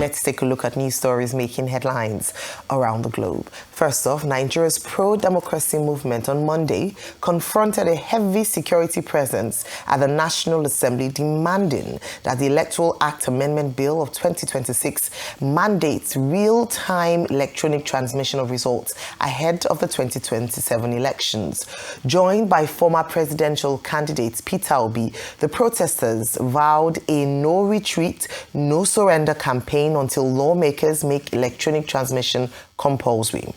let's take a look at news stories making headlines around the globe. First off, Nigeria's pro-democracy movement on Monday confronted a heavy security presence at the National Assembly demanding that the Electoral Act Amendment Bill of 2026 mandates real-time electronic transmission of results ahead of the 2027 elections. Joined by former presidential candidate Peter Obi, the protesters vowed a no retreat, no surrender campaign until lawmakers make electronic transmission compulsory.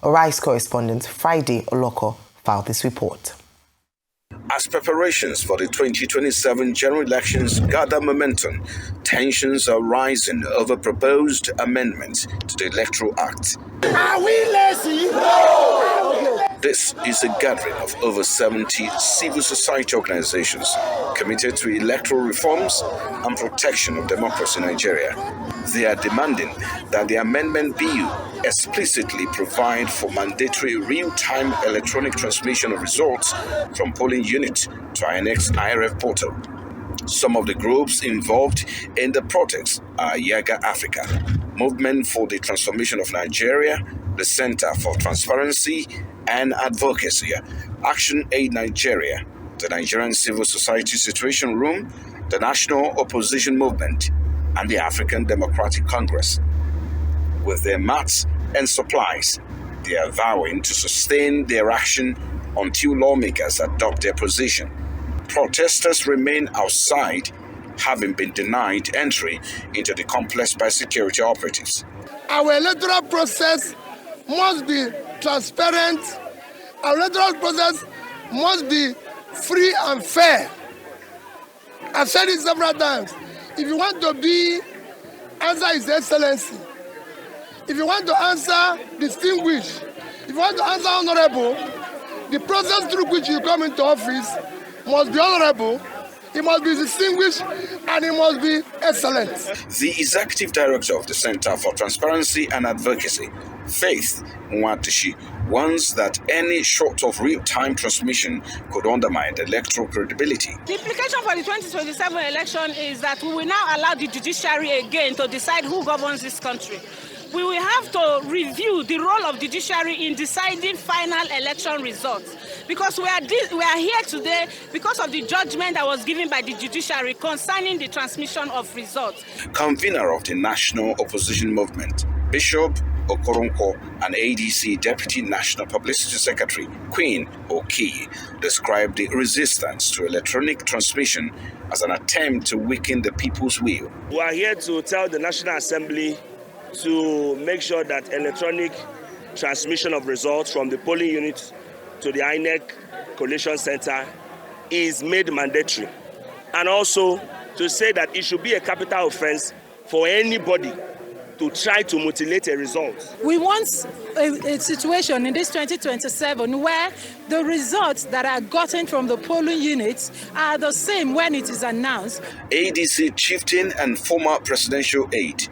Arise correspondent Friday Oloko filed this report. As preparations for the 2027 general elections gather momentum, tensions are rising over proposed amendments to the Electoral Act. Are we lazy? No! This is a gathering of over 70 civil society organizations committed to electoral reforms and protection of democracy in Nigeria. They are demanding that the amendment bill explicitly provide for mandatory real-time electronic transmission of results from polling units to INEC's IRF portal. Some of the groups involved in the protests are Yaga Africa, Movement for the Transformation of Nigeria, the Center for Transparency and Advocacy, Action Aid Nigeria, the Nigerian Civil Society Situation Room, the National Opposition Movement, and the African Democratic Congress. With their mats and supplies, they are vowing to sustain their action until lawmakers adopt their position. Protesters remain outside, having been denied entry into the complex by security operatives. Our electoral process must be transparent. Our electoral process must be free and fair. I've said it several times. If you want to be, answer His Excellency. If you want to answer distinguished, if you want to answer honorable, the process through which you come into office must be honorable, it must be distinguished, and it must be excellent. The executive director of the Center for Transparency and Advocacy, Faith Nwatishi, warns that any short of real-time transmission could undermine the electoral credibility. The implication for the 2027 election is that we will now allow the judiciary again to decide who governs this country. We will have to review the role of the judiciary in deciding final election results, because we are here today because of the judgment that was given by the judiciary concerning the transmission of results. Convener of the National Opposition Movement, Bishop Okoronko, and ADC Deputy National Publicity Secretary Queen Oki, described the resistance to electronic transmission as an attempt to weaken the people's will. We are here to tell the National Assembly to make sure that electronic transmission of results from the polling unit to the INEC Collation Center is made mandatory. And also to say that it should be a capital offense for anybody to try to mutilate a result. We want a situation in this 2027 where the results that are gotten from the polling units are the same when it is announced. ADC chieftain and former presidential aide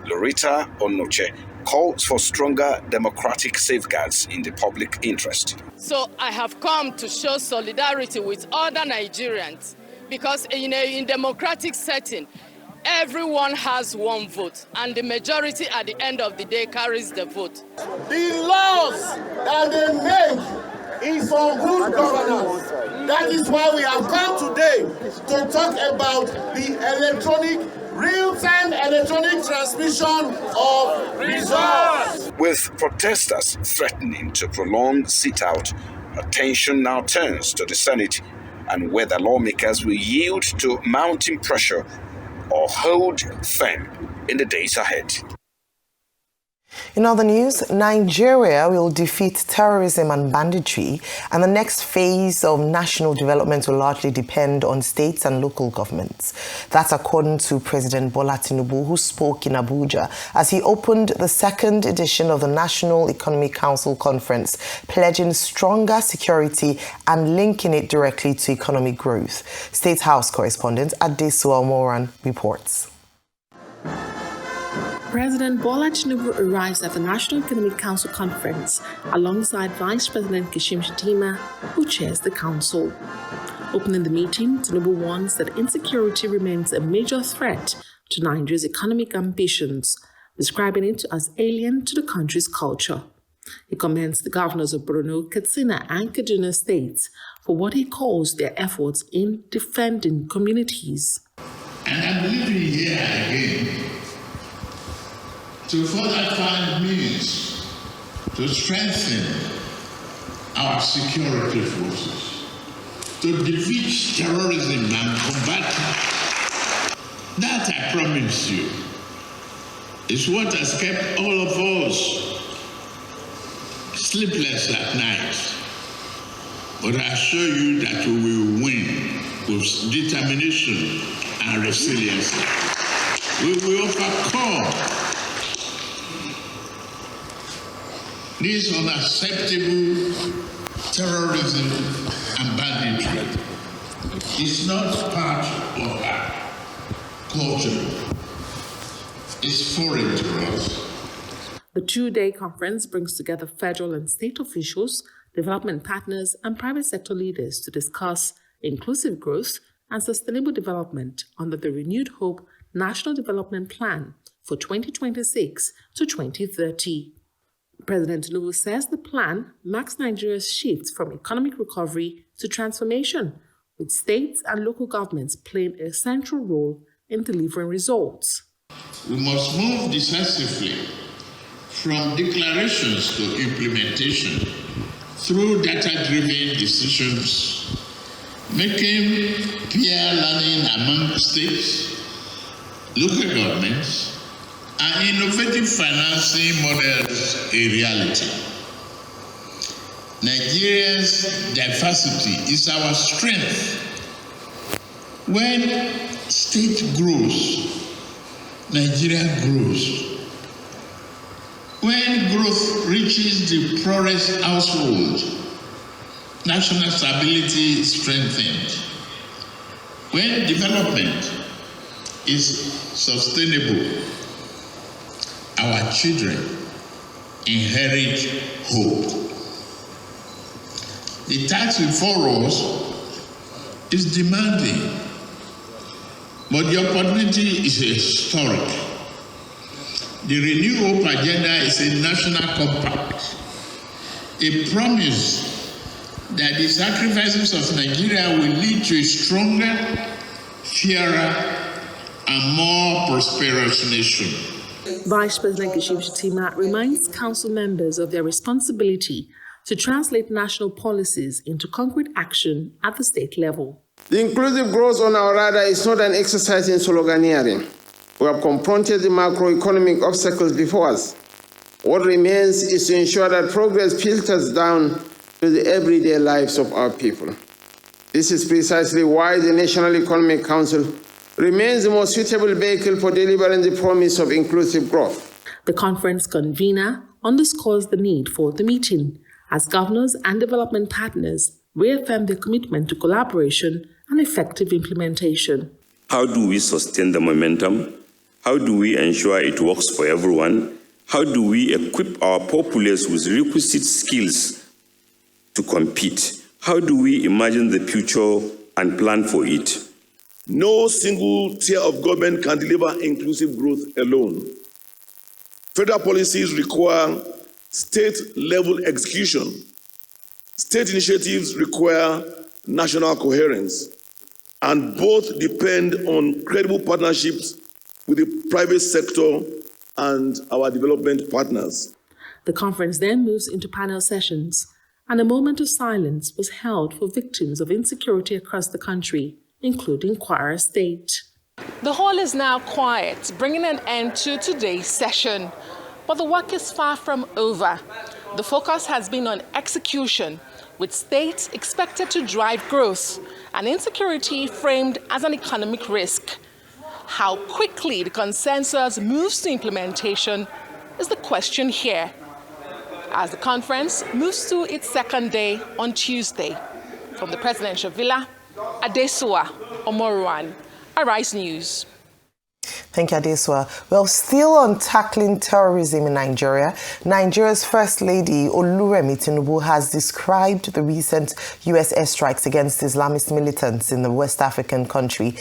Loretta Onoche calls for stronger democratic safeguards in the public interest. So I have come to show solidarity with other Nigerians, because in a democratic setting, everyone has one vote, and the majority at the end of the day carries the vote. The laws that they make is for good governance. That is why we have come today to talk about the real-time electronic transmission of results. With protesters threatening to prolong sit-out, attention now turns to the Senate and whether lawmakers will yield to mounting pressure or hold firm in the days ahead. In other news, Nigeria will defeat terrorism and banditry, and the next phase of national development will largely depend on states and local governments. That's according to President Bola Tinubu, who spoke in Abuja as he opened the second edition of the National Economic Council Conference, pledging stronger security and linking it directly to economic growth. State House correspondent Adesuwa Moran reports. President Bola Tinubu arrives at the National Economic Council Conference alongside Vice President Kashim Shettima, who chairs the council. Opening the meeting, Tinubu warns that insecurity remains a major threat to Nigeria's economic ambitions, describing it as alien to the country's culture. He commends the governors of Borno, Katsina, and Kaduna states for what he calls their efforts in defending communities. And I'm living here again to further find means to strengthen our security forces, to defeat terrorism and combat it. That I promise you is what has kept all of us sleepless at night. But I assure you that we will win with determination and resilience. We will overcome this unacceptable terrorism and banditry. It's not part of our culture. It's foreign to us. The two-day conference brings together federal and state officials, development partners, and private sector leaders to discuss inclusive growth and sustainable development under the Renewed Hope National Development Plan for 2026 to 2030. President Tinubu says the plan marks Nigeria's shift from economic recovery to transformation, with states and local governments playing a central role in delivering results. We must move decisively from declarations to implementation through data-driven decisions, making peer learning among states, local governments, and innovative financing models a reality. Nigeria's diversity is our strength. When state grows, Nigeria grows. When growth reaches the poorest household, national stability is strengthened. When development is sustainable, our children inherit hope. The task before us is demanding, but the opportunity is historic. The Renew Hope agenda is a national compact, a promise that the sacrifices of Nigeria will lead to a stronger, fairer, and more prosperous nation. Vice President Kashim reminds council members of their responsibility to translate national policies into concrete action at the state level. The inclusive growth on our radar is not an exercise in sloganeering. We have confronted the macroeconomic obstacles before us. What remains is to ensure that progress filters down to the everyday lives of our people. This is precisely why the National Economic Council remains the most suitable vehicle for delivering the promise of inclusive growth. The conference convener underscores the need for the meeting as governors and development partners reaffirm their commitment to collaboration and effective implementation. How do we sustain the momentum? How do we ensure it works for everyone? How do we equip our populace with requisite skills to compete? How do we imagine the future and plan for it? No single tier of government can deliver inclusive growth alone. Federal policies require state-level execution. State initiatives require national coherence, and both depend on credible partnerships with the private sector and our development partners. The conference then moves into panel sessions, and a moment of silence was held for victims of insecurity across the country, including Kwara State. The hall is now quiet, bringing an end to today's session. But the work is far from over. The focus has been on execution, with states expected to drive growth and insecurity framed as an economic risk. How quickly the consensus moves to implementation is the question here, as the conference moves to its second day on Tuesday. From the presidential villa, Adesua Omoruan, Arise News. Thank you, Adesua. Well, still on tackling terrorism in Nigeria, Nigeria's First Lady Oluremi Tinubu has described the recent U.S. airstrikes against Islamist militants in the West African country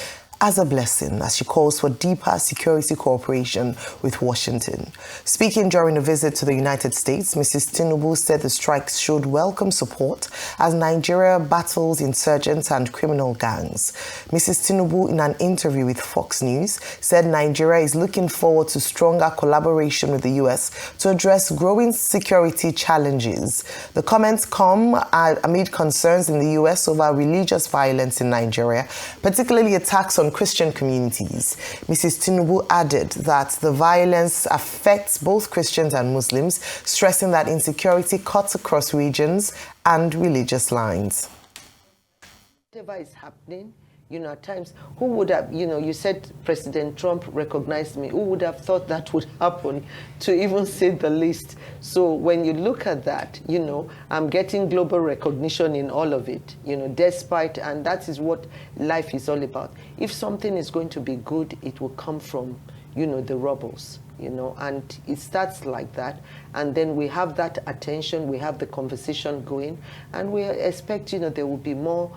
as a blessing as she calls for deeper security cooperation with Washington. Speaking during a visit to the United States, Mrs. Tinubu said the strikes showed welcome support as Nigeria battles insurgents and criminal gangs. Mrs. Tinubu, in an interview with Fox News, said Nigeria is looking forward to stronger collaboration with the U.S. to address growing security challenges. The comments come amid concerns in the U.S. over religious violence in Nigeria, particularly attacks on Christian communities. Mrs. Tinubu added that the violence affects both Christians and Muslims, stressing that insecurity cuts across regions and religious lines. Whatever is happening, at times, who would have, you said President Trump recognized me. Who would have thought that would happen, to even say the least? So when you look at that, I'm getting global recognition in all of it, despite, and that is what life is all about. If something is going to be good, it will come from, the rebels, and it starts like that. And then we have that attention, we have the conversation going, and we expect, there will be more.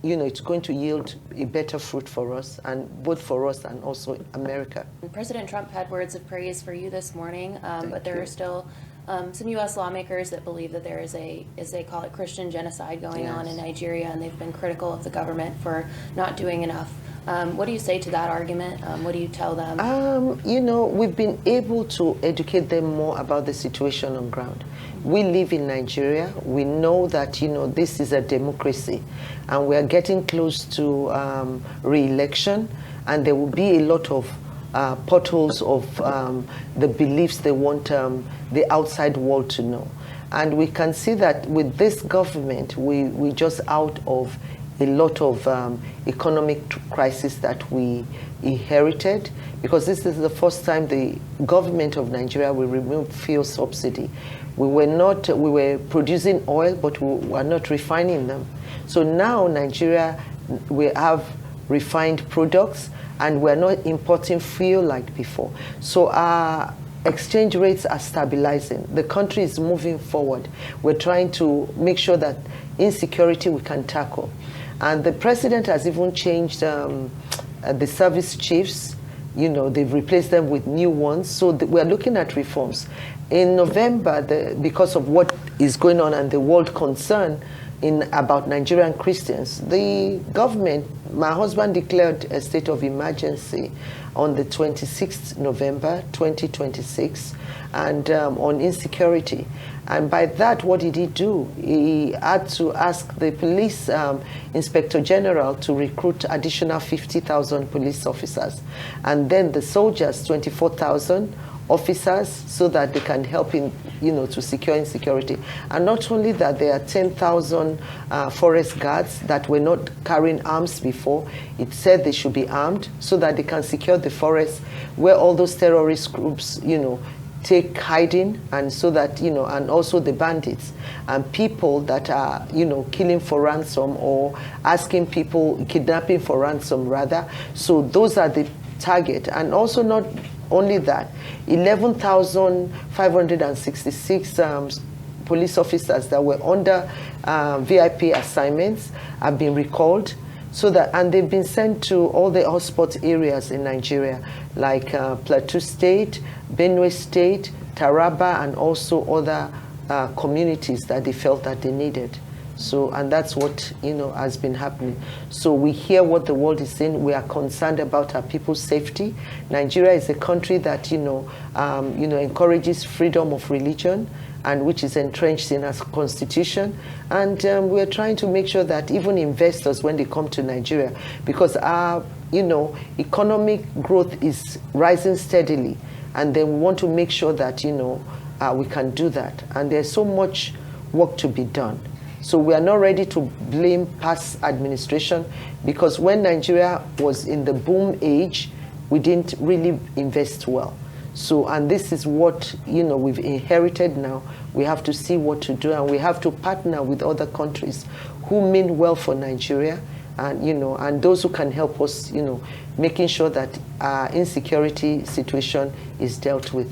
It's going to yield a better fruit for us, and both for us and also America. President Trump had words of praise for you this morning, but there are still some U.S. lawmakers that believe that there is as they call it, Christian genocide going on in Nigeria, and they've been critical of the government for not doing enough. What do you say to that argument? What do you tell them? We've been able to educate them more about the situation on ground. We live in Nigeria. We know that, this is a democracy, and we are getting close to re-election, and there will be a lot of potholes of the beliefs they want the outside world to know. And we can see that with this government, we just out of a lot of economic crisis that we inherited, because this is the first time the government of Nigeria will remove fuel subsidy. We were producing oil, but we were not refining them. So now Nigeria, we have refined products, and we're not importing fuel like before. So our exchange rates are stabilizing. The country is moving forward. We're trying to make sure that insecurity we can tackle. And the president has even changed the service chiefs. They've replaced them with new ones. So we're looking at reforms. In November, because of what is going on and the world concern about Nigerian Christians, the government, my husband declared a state of emergency on the 26th November 2026, and on insecurity. And by that, what did he do? He had to ask the police inspector general to recruit additional 50,000 police officers, and then the soldiers 24,000 officers, so that they can help in, to secure insecurity. And not only that, there are 10,000 forest guards that were not carrying arms before. It said they should be armed so that they can secure the forest where all those terrorist groups, take hiding, and so that, and also the bandits and people that are, killing for ransom or asking people, kidnapping for ransom rather. So those are the target. And also not only that, 11,566 police officers that were under VIP assignments have been recalled, and they've been sent to all the hotspot areas in Nigeria, like Plateau State, Benue State, Taraba, and also other communities that they felt that they needed. So, and that's what, has been happening. So we hear what the world is saying. We are concerned about our people's safety. Nigeria is a country that, encourages freedom of religion, and which is entrenched in our constitution. And we're trying to make sure that even investors, when they come to Nigeria, because our, economic growth is rising steadily, and then we want to make sure that, we can do that. And there's so much work to be done. So we are not ready to blame past administration, because when Nigeria was in the boom age, we didn't really invest well. So, and this is what, we've inherited now. We have to see what to do, and we have to partner with other countries who mean well for Nigeria, and, and those who can help us, making sure that our insecurity situation is dealt with.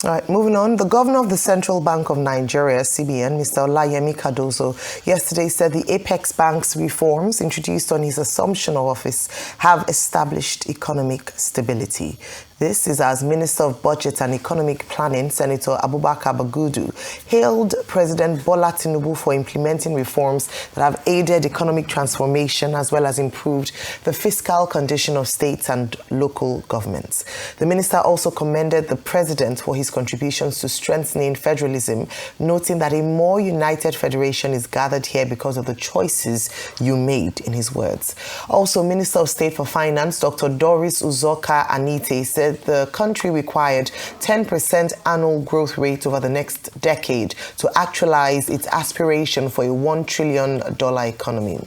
All right, moving on. The governor of the Central Bank of Nigeria, CBN, Mr. Olayemi Cardozo, yesterday said the Apex Bank's reforms introduced on his assumption of office have established economic stability. This is as Minister of Budget and Economic Planning, Senator Abubakar Bagudu, hailed President Bola Tinubu for implementing reforms that have aided economic transformation as well as improved the fiscal condition of states and local governments. The minister also commended the president for his contributions to strengthening federalism, noting that a more united federation is gathered here because of the choices you made, in his words. Also, Minister of State for Finance, Dr. Doris Uzoka Anite, said the country required 10% annual growth rate over the next decade to actualize its aspiration for a $1 trillion economy.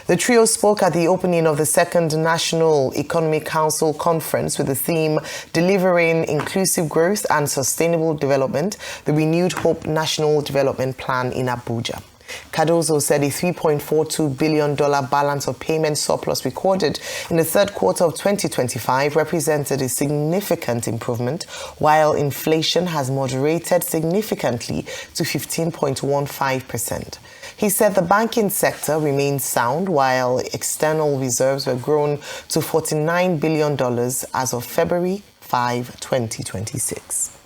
The trio spoke at the opening of the second National Economic Council Conference with the theme Delivering Inclusive Growth and Sustainable Development, the Renewed Hope National Development Plan in Abuja. Cardozo said a $3.42 billion balance of payment surplus recorded in the third quarter of 2025 represented a significant improvement, while inflation has moderated significantly to 15.15%. He said the banking sector remains sound, while external reserves were grown to $49 billion as of February 5, 2026.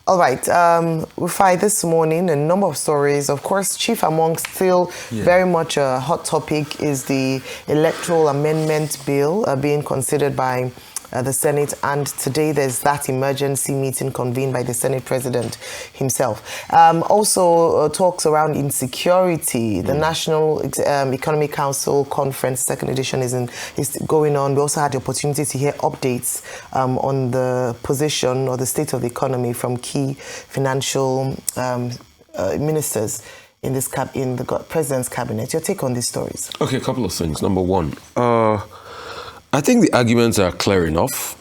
All right, Rufai, this morning, a number of stories. Of course, chief amongst still very much a hot topic is the Electoral Amendment Bill being considered by the Senate, and today there's that emergency meeting convened by the Senate President himself. Also talks around insecurity. The National Economic Council Conference, second edition, is going on. We also had the opportunity to hear updates on the position or the state of the economy from key financial ministers in the President's cabinet. Your take on these stories? Okay, a couple of things. Number one, I think the arguments are clear enough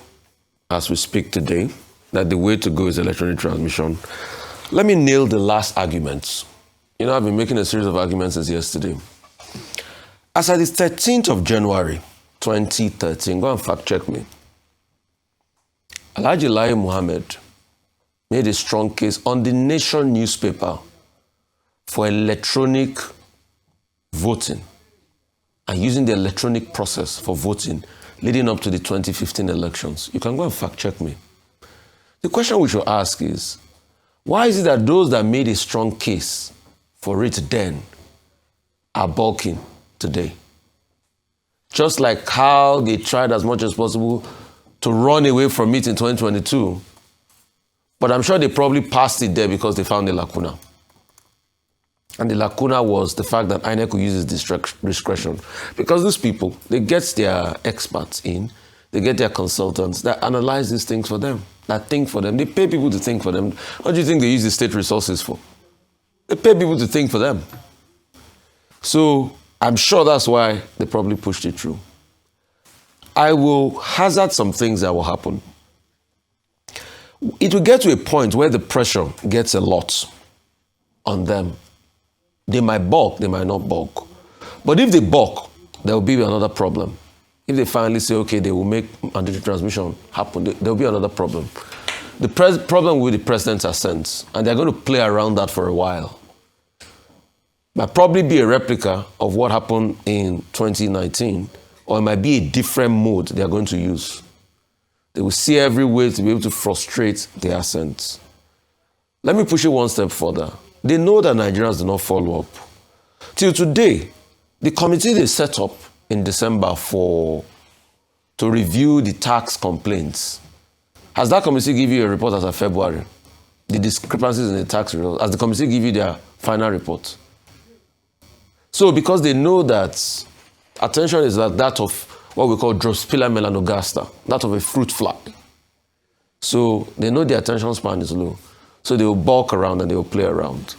as we speak today that the way to go is electronic transmission. Let me nail the last arguments. You know, I've been making a series of arguments since yesterday. As at the 13th of January, 2013, go and fact check me, Alhaji Lai Mohammed made a strong case on the Nation newspaper for electronic voting and using the electronic process for voting leading up to the 2015 elections. You can go and fact check me. The question we should ask is, why is it that those that made a strong case for it then are balking today? Just like how they tried as much as possible to run away from it in 2022, but I'm sure they probably passed it there because they found a lacuna. And the lacuna was the fact that INEC could use its discretion. Because these people, they get their experts in, they get their consultants that analyze these things for them, that think for them. They pay people to think for them. What do you think they use the state resources for? They pay people to think for them. So I'm sure that's why they probably pushed it through. I will hazard some things that will happen. It will get to a point where the pressure gets a lot on them. They might balk, they might not balk. But if they balk, there will be another problem. If they finally say, okay, they will make mandatory transmission happen, there will be another problem. The problem with the president's assent, and they're going to play around that for a while. Might probably be a replica of what happened in 2019, or it might be a different mode they are going to use. They will see every way to be able to frustrate the assent. Let me push it one step further. They know that Nigerians do not follow up. Till today, the committee they set up in December to review the tax complaints, has that committee give you a report as of February? The discrepancies in the tax results, has the committee give you their final report? So because they know that attention is like that of what we call Drosophila melanogaster, that of a fruit fly. So they know the attention span is low. So they will balk around and they will play around.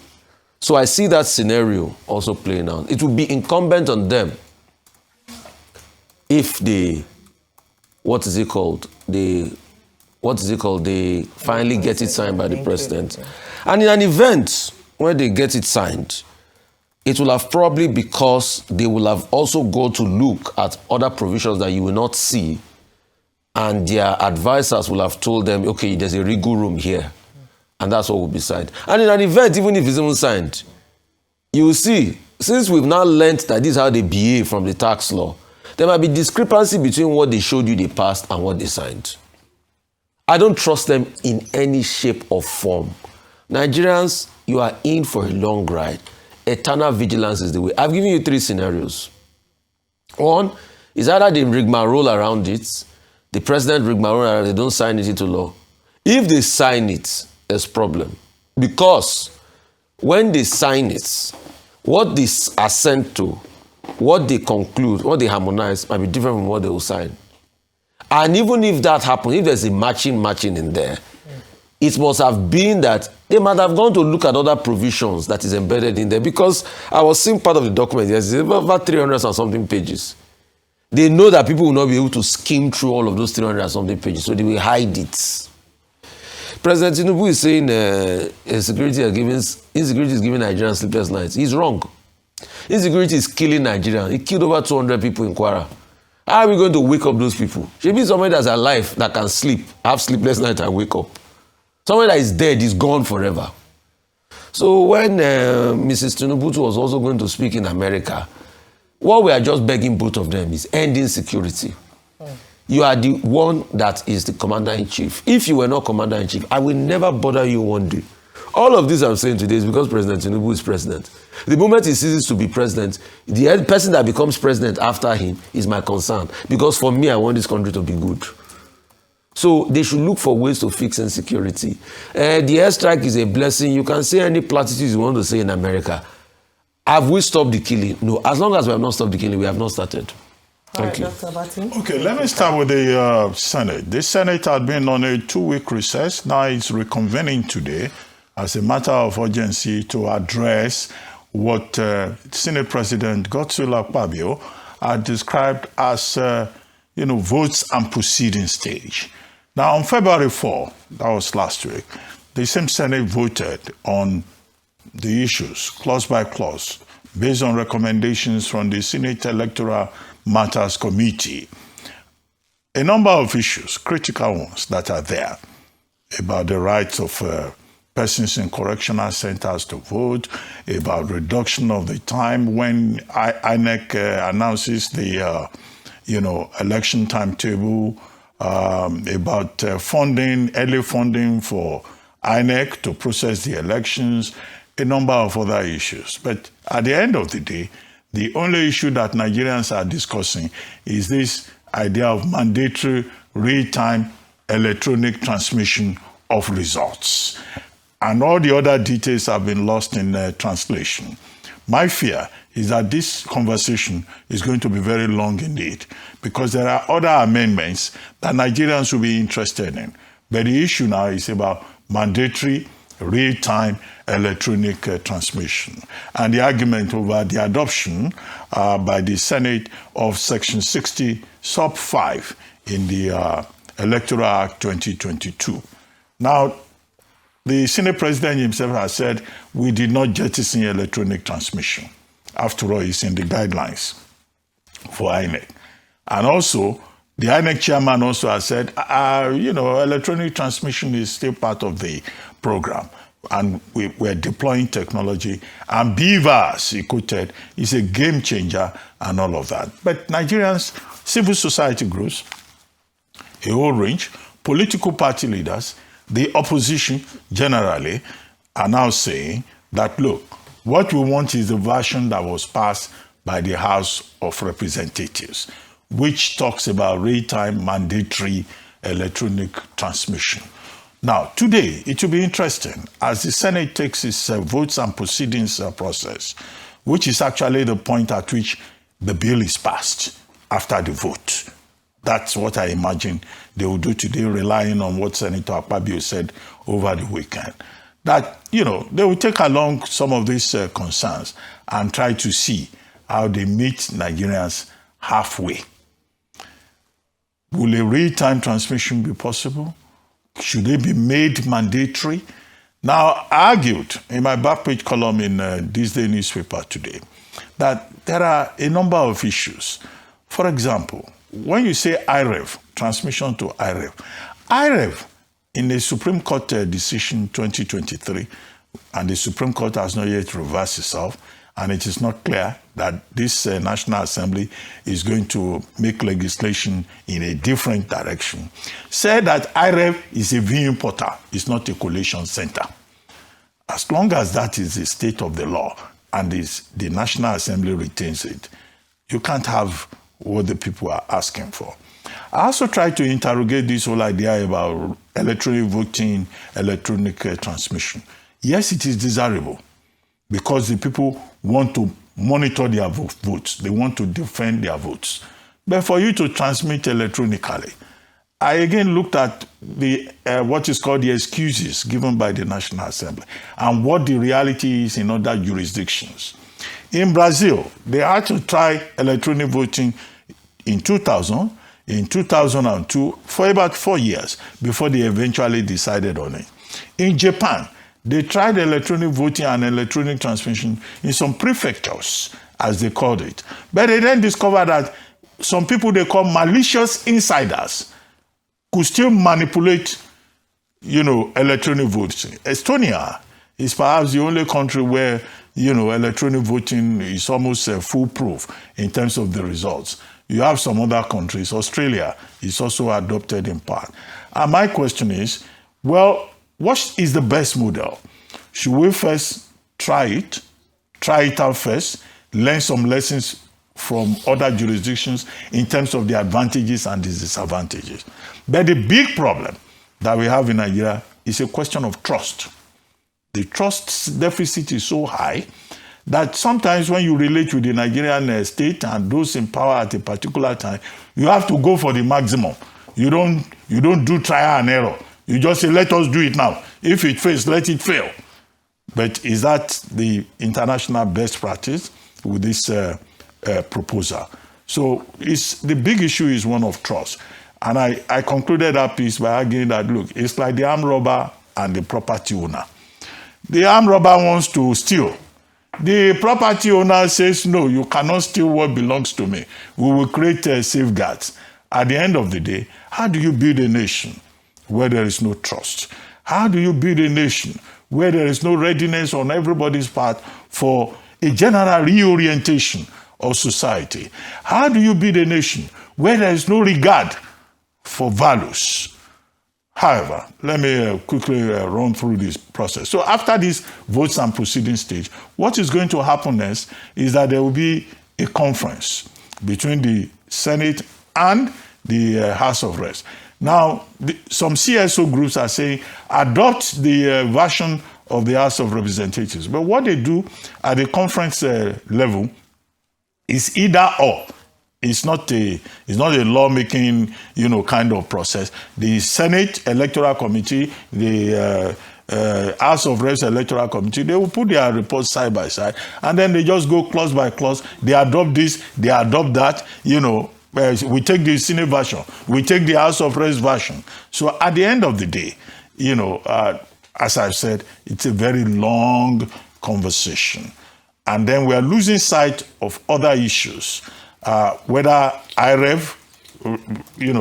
So I see that scenario also playing out. It will be incumbent on them if they, they finally get it signed by the president. And in an event where they get it signed, it will have probably because they will have also go to look at other provisions that you will not see, and their advisors will have told them, okay, there's a wiggle room here. and that's what will be signed. And in an event, even if it's even signed, you will see, since we've now learnt that this is how they behave from the tax law, there might be discrepancy between what they showed you they passed and what they signed. I don't trust them in any shape or form. Nigerians, you are in for a long ride. Eternal vigilance is the way. I've given you 3 scenarios. One is either they rigmarole around it, the president rigmarole around it, they don't sign it into law. If they sign it, there's problem. Because when they sign it, what they assent to, what they conclude, what they harmonize might be different from what they will sign. And even if that happens, if there's a matching in there, it must have been that they might have gone to look at other provisions that is embedded in there, because I was seeing part of the document, yes, it's about 300 and something pages. They know that people will not be able to skim through all of those 300 and something pages, so they will hide it. President Tinubu is saying insecurity is giving Nigerians sleepless nights. He's wrong. Insecurity is killing Nigerians. It killed over 200 people in Kwara. How are we going to wake up those people? Should be somebody that's alive, that can sleep, have sleepless nights and wake up. Somebody that is dead is gone forever. So when Mrs. Tinubu was also going to speak in America, what we are just begging both of them is end insecurity. You are the one that is the commander-in-chief. If you were not commander-in-chief, I will never bother you one day. All of this I'm saying today is because President Tinubu is president. The moment he ceases to be president, the person that becomes president after him is my concern. Because for me, I want this country to be good. So they should look for ways to fix insecurity. The airstrike is a blessing. You can say any platitudes you want to say in America. Have we stopped the killing? No. As long as we have not stopped the killing, we have not started. Thank you. Dr. Batin. Okay, let me start with the Senate. The Senate had been on a 2-week recess. Now it's reconvening today as a matter of urgency to address what Senate President Godswill Akpabio had described as, votes and proceeding stage. Now, on February 4, that was last week, the same Senate voted on the issues, clause by clause, based on recommendations from the Senate Electoral Matters Committee. A number of issues, critical ones that are there, about the rights of persons in correctional centers to vote, about reduction of the time when INEC announces the election timetable, about funding, early funding for INEC to process the elections, a number of other issues. But at the end of the day, the only issue that Nigerians are discussing is this idea of mandatory real-time electronic transmission of results. And all the other details have been lost in translation. My fear is that this conversation is going to be very long indeed, because there are other amendments that Nigerians will be interested in. But the issue now is about mandatory real-time electronic transmission. And the argument over the adoption by the Senate of Section 60, Sub 5 in the Electoral Act 2022. Now, the Senate President himself has said, we did not jettison electronic transmission. After all, it's in the guidelines for INEC. And also, the INEC chairman also has said, electronic transmission is still part of the program. And we're deploying technology. And BVAS, he quoted, is a game changer and all of that. But Nigerians, civil society groups, a whole range, political party leaders, the opposition generally are now saying that, look, what we want is the version that was passed by the House of Representatives, which talks about real-time mandatory electronic transmission. Now, today, it will be interesting as the Senate takes its votes and proceedings process, which is actually the point at which the bill is passed after the vote. That's what I imagine they will do today, relying on what Senator Akpabio said over the weekend. That, they will take along some of these concerns and try to see how they meet Nigerians halfway. Will a real-time transmission be possible? Should they be made mandatory? Now, I argued in my back page column in this day newspaper today that there are a number of issues. For example, when you say IREV, transmission to IREV in the Supreme Court decision 2023, and the Supreme Court has not yet reversed itself, and it is not clear that this National Assembly is going to make legislation in a different direction, said that IREV is a viewing portal, it's not a collation center. As long as that is the state of the law and the National Assembly retains it, you can't have what the people are asking for. I also tried to interrogate this whole idea about electronic voting, electronic transmission. Yes, it is desirable because the people want to monitor their votes. They want to defend their votes. But for you to transmit electronically, I again looked at the what is called the excuses given by the National Assembly and what the reality is in other jurisdictions. In Brazil, they had to try electronic voting in 2000, in 2002, for about 4 years before they eventually decided on it. In Japan, they tried electronic voting and electronic transmission in some prefectures, as they called it. But they then discovered that some people they call malicious insiders could still manipulate, electronic voting. Estonia is perhaps the only country where, electronic voting is almost foolproof in terms of the results. You have some other countries. Australia is also adopted in part. And my question is, well, what is the best model? Should we first try it out first, learn some lessons from other jurisdictions in terms of the advantages and the disadvantages? But the big problem that we have in Nigeria is a question of trust. The trust deficit is so high that sometimes when you relate with the Nigerian state and those in power at a particular time, you have to go for the maximum. You don't do trial and error. You just say, let us do it now. If it fails, let it fail. But is that the international best practice with this proposal? So the big issue is one of trust. And I concluded that piece by arguing that, look, it's like the armed robber and the property owner. The armed robber wants to steal. The property owner says, no, you cannot steal what belongs to me. We will create safeguards. At the end of the day, how do you build a nation where there is no trust? How do you build a nation where there is no readiness on everybody's part for a general reorientation of society? How do you build a nation where there is no regard for values? However, let me quickly run through this process. So after this votes and proceeding stage, what is going to happen next is that there will be a conference between the Senate and the House of Reps. Now, some CSO groups are saying, adopt the version of the House of Representatives. But what they do at the conference level is either or. It's not a lawmaking, kind of process. The Senate Electoral Committee, the House of Reps Electoral Committee, they will put their reports side by side, and then they just go clause by clause. They adopt this, they adopt that, we take the Senate version, we take the House of Reps version. So at the end of the day, as I've said, it's a very long conversation. And then we are losing sight of other issues. Whether IREV,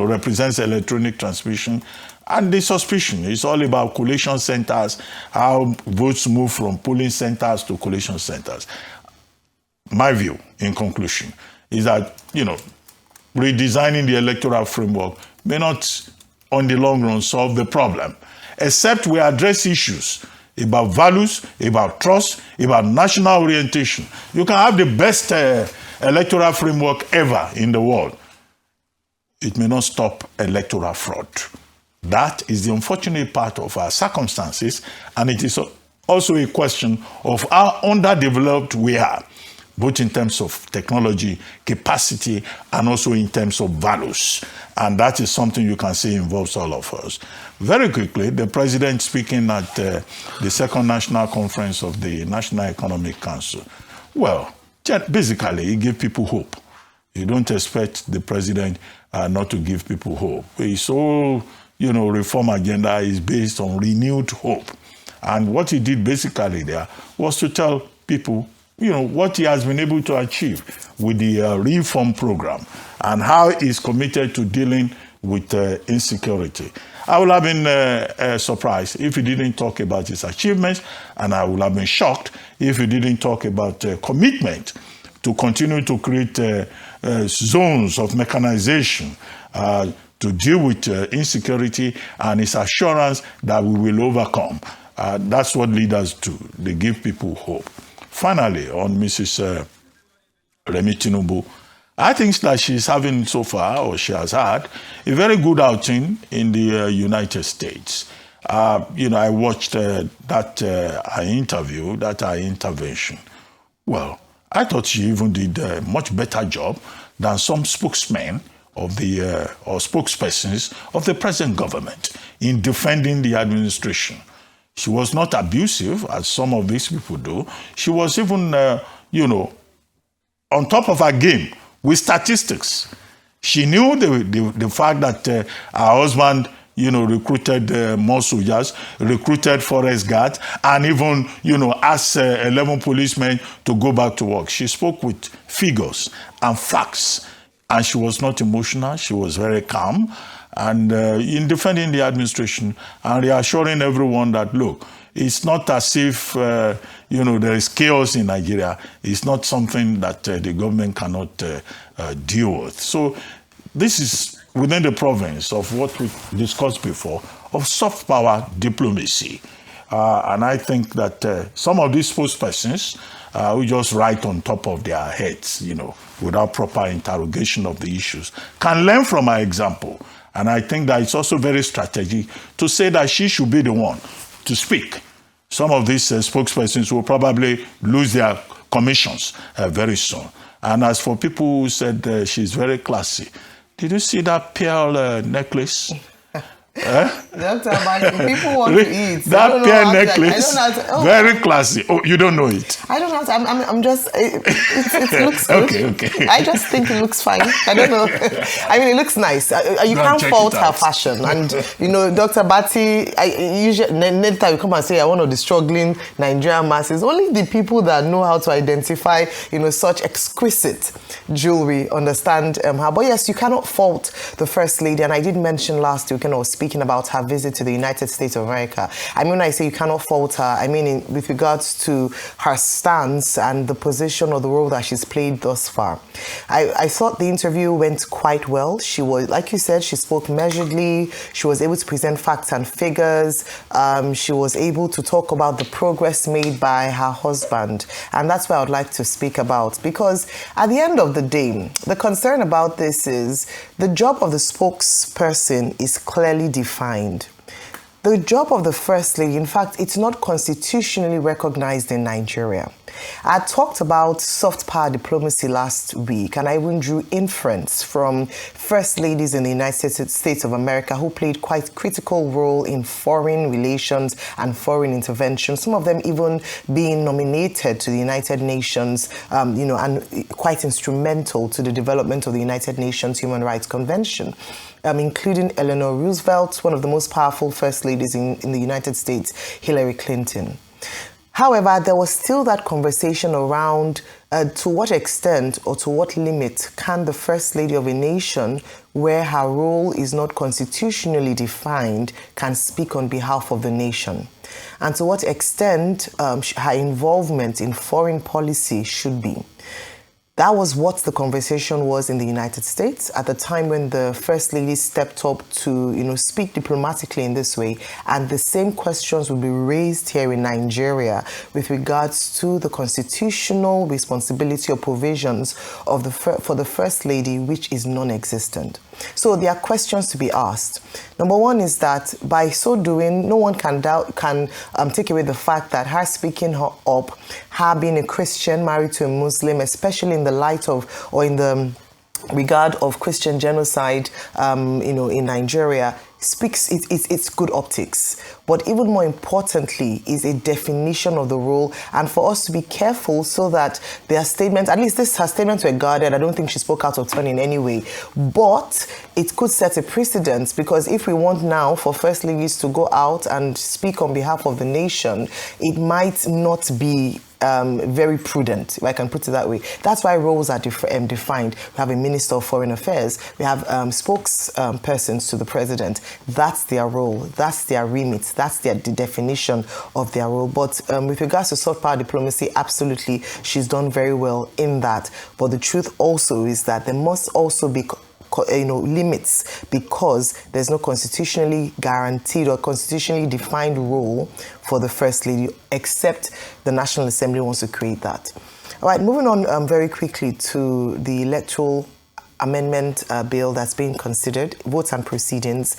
represents electronic transmission, and the suspicion is all about collation centers, how votes move from polling centers to collation centers. My view, in conclusion, is that, redesigning the electoral framework may not, on the long run, solve the problem, except we address issues about values, about trust, about national orientation. You can have the best electoral framework ever in the world. It may not stop electoral fraud. That is the unfortunate part of our circumstances, and it is also a question of how underdeveloped we are, both in terms of technology, capacity, and also in terms of values. And that is something you can say involves all of us. Very quickly, the president speaking at the second national conference of the National Economic Council. Well, basically, he gave people hope. You don't expect the president not to give people hope. His whole, reform agenda is based on renewed hope. And what he did basically there was to tell people, what he has been able to achieve with the reform program and how he's committed to dealing with insecurity. I would have been surprised if he didn't talk about his achievements, and I would have been shocked if he didn't talk about commitment to continue to create zones of mechanization to deal with insecurity, and his assurance that we will overcome. That's what leaders do. They give people hope. Finally, on Mrs. Remi Tinubu, I think that she's having so far, or she has had, a very good outing in the United States. I watched that intervention. Well, I thought she even did a much better job than some spokesmen of the or spokespersons of the present government in defending the administration. She was not abusive, as some of these people do. She was even, on top of her game with statistics. She knew the fact that her husband, recruited more soldiers, recruited forest guards, and even, asked 11 policemen to go back to work. She spoke with figures and facts, and she was not emotional. She was very calm, and in defending the administration and reassuring everyone that, look, it's not as if, there is chaos in Nigeria. It's not something that the government cannot deal with. So this is within the province of what we discussed before, of soft power diplomacy. And I think that some of these spokespersons who just write on top of their heads, without proper interrogation of the issues, can learn from our example. And I think that it's also very strategic to say that she should be the one to speak. Some of these spokespersons will probably lose their commissions very soon. And as for people who said she's very classy, did you see that pearl necklace? Dr. Abadi, people want to eat. That pearl necklace, very classy. Oh, you don't know it? I don't know how to, I'm just, it looks good. Okay. I just think it looks fine. I don't know. I mean, it looks nice. You can't fault her fashion. And, Dr. Bati, usually, next time you come and say, I'm one of the struggling Nigerian masses, only the people that know how to identify, such exquisite jewelry understand her. But yes, you cannot fault the First Lady. And I did mention last week, speaking about her visit to the United States of America. I mean, when I say you cannot fault her, I mean with regards to her stance and the position or the role that she's played thus far. I thought the interview went quite well. She was, like you said, she spoke measuredly. She was able to present facts and figures. She was able to talk about the progress made by her husband. And that's what I would like to speak about, because at the end of the day, the concern about this is the job of the spokesperson is clearly defined. The job of the First Lady, in fact, it's not constitutionally recognized in Nigeria. I talked about soft power diplomacy last week, and I even drew inference from First Ladies in the United States of America who played quite critical role in foreign relations and foreign intervention, some of them even being nominated to the United Nations, and quite instrumental to the development of the United Nations Human Rights Convention. Including Eleanor Roosevelt, one of the most powerful First Ladies in the United States, Hillary Clinton. However, there was still that conversation around to what extent or to what limit can the First Lady of a nation, where her role is not constitutionally defined, can speak on behalf of the nation, and to what extent her involvement in foreign policy should be. That was what the conversation was in the United States at the time when the First Lady stepped up to, speak diplomatically in this way. And the same questions will be raised here in Nigeria with regards to the constitutional responsibility or provisions of for the First Lady, which is non-existent. So there are questions to be asked. Number one is that by so doing, no one can take away the fact that her speaking her up, her being a Christian married to a Muslim, especially in the light of, or in the regard of Christian genocide, in Nigeria, it's good optics. But even more importantly is a definition of the role, and for us to be careful so that their statements, at least her statements were guarded. I don't think she spoke out of turn in any way, but it could set a precedent, because if we want now for First Ladies to go out and speak on behalf of the nation, it might not be very prudent, if I can put it that way. That's why roles are defined. We have a Minister of Foreign Affairs. We have spokespersons to the President. That's their role. That's their remit. That's the definition of their role. But with regards to soft power diplomacy, absolutely, she's done very well in that. But the truth also is that there must also be limits, because there's no constitutionally guaranteed or constitutionally defined role for the First Lady, except the National Assembly wants to create that. All right, moving on very quickly to the electoral amendment bill that's being considered, votes and proceedings.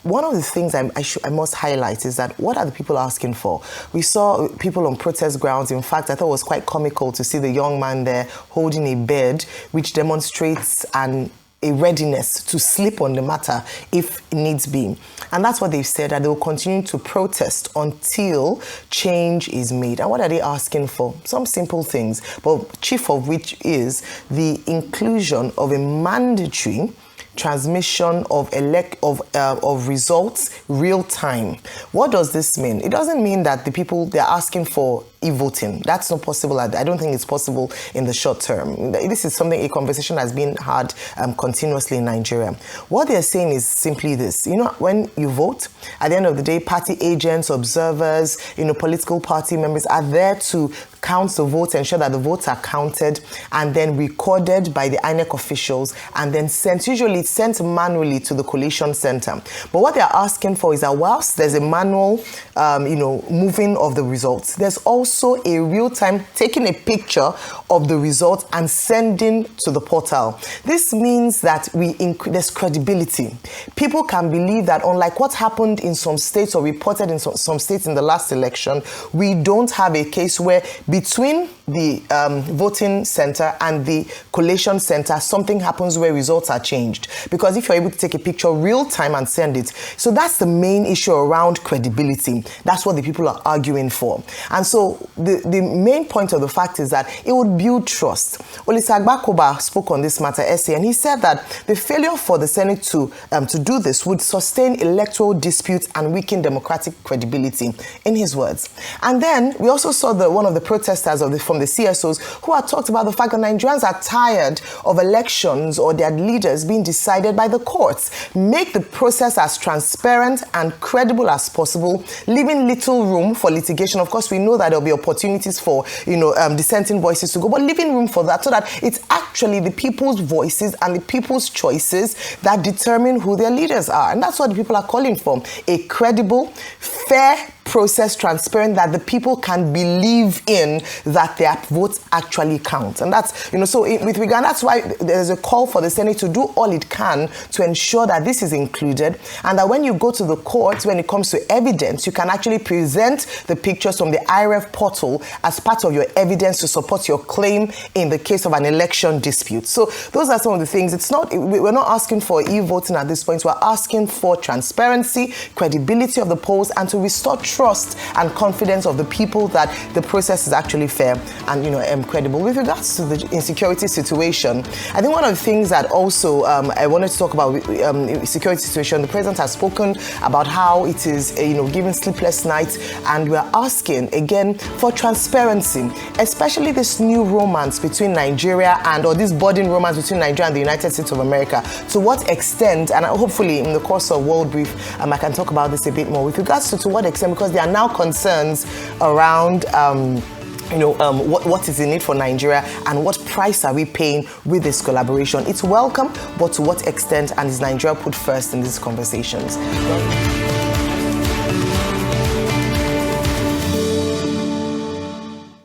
One of the things I must highlight is that what are the people asking for? We saw people on protest grounds. In fact, I thought it was quite comical to see the young man there holding a bed, which demonstrates a readiness to sleep on the matter if needs be. And that's what they've said, that they will continue to protest until change is made. And what are they asking for? Some simple things, but chief of which is the inclusion of a mandatory transmission of results real time. What does this mean? It doesn't mean that the people they're asking for e-voting. That's not possible. I don't think it's possible in the short term. This is a conversation has been had continuously in Nigeria. What they're saying is simply this. When you vote, at the end of the day, party agents, observers, political party members are there to count the votes, ensure that the votes are counted and then recorded by the INEC officials and then sent. Usually it's sent manually to the collation center. But what they're asking for is that whilst there's a manual, moving of the results, there's also a real-time taking a picture of the results and sending to the portal. This means that there's credibility. People can believe that, unlike what happened in some states or reported in some states in the last election, we don't have a case where between the voting center and the collation center, something happens where results are changed. Because if you're able to take a picture real time and send it, so that's the main issue around credibility. That's what the people are arguing for. And so the main point of the fact is that it would build trust. Olisa Agbakoba spoke on this matter essay, and he said that the failure for the Senate to do this would sustain electoral disputes and weaken democratic credibility, in his words. And then we also saw one of the protesters from the CSOs who had talked about the fact that Nigerians are tired of elections or their leaders being decided by the courts. Make the process as transparent and credible as possible, leaving little room for litigation. Of course, we know that there'll be opportunities for dissenting voices to go, but leaving room for that so that it's actually the people's voices and the people's choices that determine who their leaders are. And that's what the people are calling for: a credible, fair process, transparent, that the people can believe in, that their votes actually count. And that's, with regard, that's why there's a call for the Senate to do all it can to ensure that this is included, and that when you go to the courts, when it comes to evidence, you can actually present the pictures from the IREF portal as part of your evidence to support your claim in the case of an election dispute. So those are some of the things. We're not asking for e-voting at this point. We're asking for transparency, credibility of the polls, and to restore trust and confidence of the people that the process is actually fair and credible. With regards to the insecurity situation, I think one of the things that also I wanted to talk about security situation, the president has spoken about how it is giving sleepless nights, and we're asking again for transparency, especially this new romance between Nigeria or this budding romance between Nigeria and the United States of America. To what extent, and hopefully in the course of World Brief, I can talk about this a bit more with regards to what extent, because there are now concerns around what is in it for Nigeria and what price are we paying with this collaboration. It's welcome, but to what extent, and is Nigeria put first in these conversations?